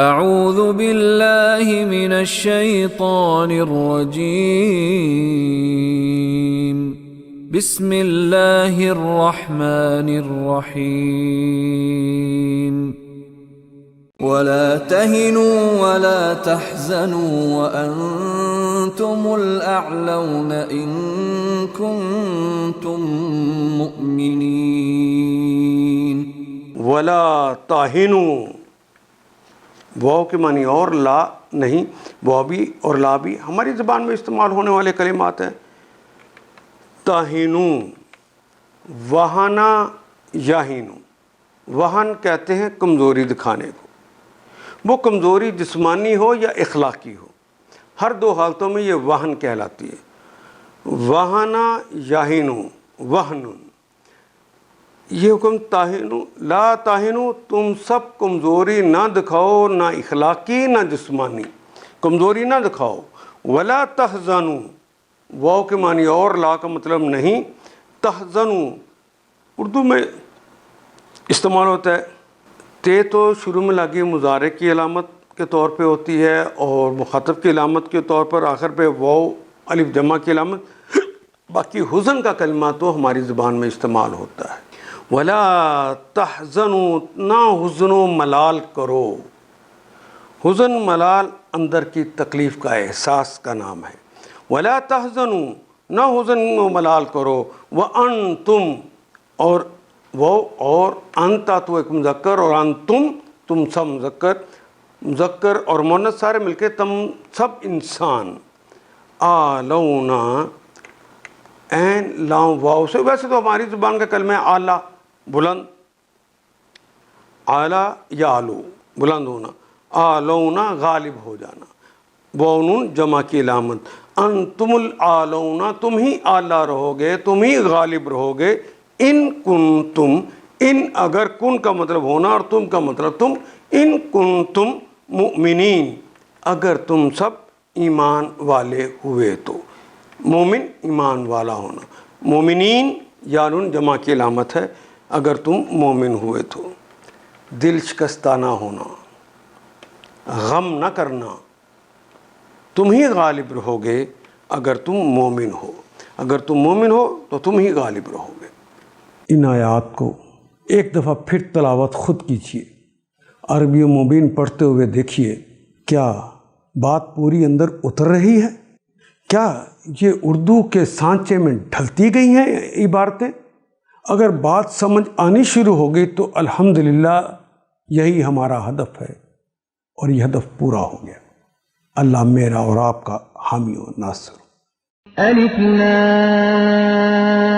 اعوذ باللہ من الشیطان الرجیم بسم اللہ الرحمن الرحیم ولا تهنوا ولا تحزنوا وأنتم الأعلون إن كنتم مؤمنين. ولا تهنوا، واو کے معنی اور لا نہیں، واو بھی اور لا بھی ہماری زبان میں استعمال ہونے والے کلمات ہیں. تہنوا، وہنا یہینو، وہن کہتے ہیں کمزوری دکھانے کو. وہ کمزوری جسمانی ہو یا اخلاقی ہو، ہر دو حالتوں میں یہ وہن کہلاتی ہے. وہنا یہینو، وہن، یہ حکم تاہنو، لا تاہنو، تم سب کمزوری نہ دکھاؤ، نہ اخلاقی نہ جسمانی، کمزوری نہ دکھاؤ. ولا تحزنوا، واو کے معنی اور لا کا مطلب نہیں. تحزنوا اردو میں استعمال ہوتا ہے. تے تو شروع میں لگی مضارع کی علامت کے طور پہ ہوتی ہے اور مخاطب کی علامت کے طور پر آخر پہ واو الف جمع کی علامت. باقی حزن کا کلمہ تو ہماری زبان میں استعمال ہوتا ہے. ولا تحزنوا، نہ حزن و ملال کرو. حزن ملال اندر کی تکلیف کا احساس کا نام ہے. ولا تحزنوا، نہ حزن و ملال کرو. وانتم، اور وہ اور انتا تو ایک مذکر اور انتم تم سب مذکر اور مؤنث سارے مل کے تم سب انسان. آلونا، این لام واو سے، ویسے تو ہماری زبان کا کلمہ ہے اعلیٰ، بلند، اعلیٰ یا آلو بلند ہونا. آلونا غالب ہو جانا، واو جمع کی علامت. انتم العالونا، تم ہی اعلیٰ رہو گے، تم ہی غالب رہو گے. ان کنتم، ان اگر، کن کا مطلب ہونا اور تم کا مطلب تم. ان کنتم مؤمنین، اگر تم سب ایمان والے ہوئے تو. مومن ایمان والا ہونا. مومنین یانون جمع کی علامت ہے اگر تم مومن ہوئے تو. دل شکستہ نہ ہونا، غم نہ کرنا. تم ہی غالب رہو گے اگر تم مومن ہو. اگر تم مومن ہو تو تم ہی غالب رہو گے. ان آیات کو ایک دفعہ پھر تلاوت خود کیجیے، عربی و مبین پڑھتے ہوئے دیکھیے کیا بات پوری اندر اتر رہی ہے؟ کیا یہ اردو کے سانچے میں ڈھلتی گئی ہیں عبارتیں؟ اگر بات سمجھ آنی شروع ہو گئی تو الحمدللہ یہی ہمارا ہدف ہے اور یہ ہدف پورا ہو گیا. اللہ میرا اور آپ کا حامی و ناصر. الف لام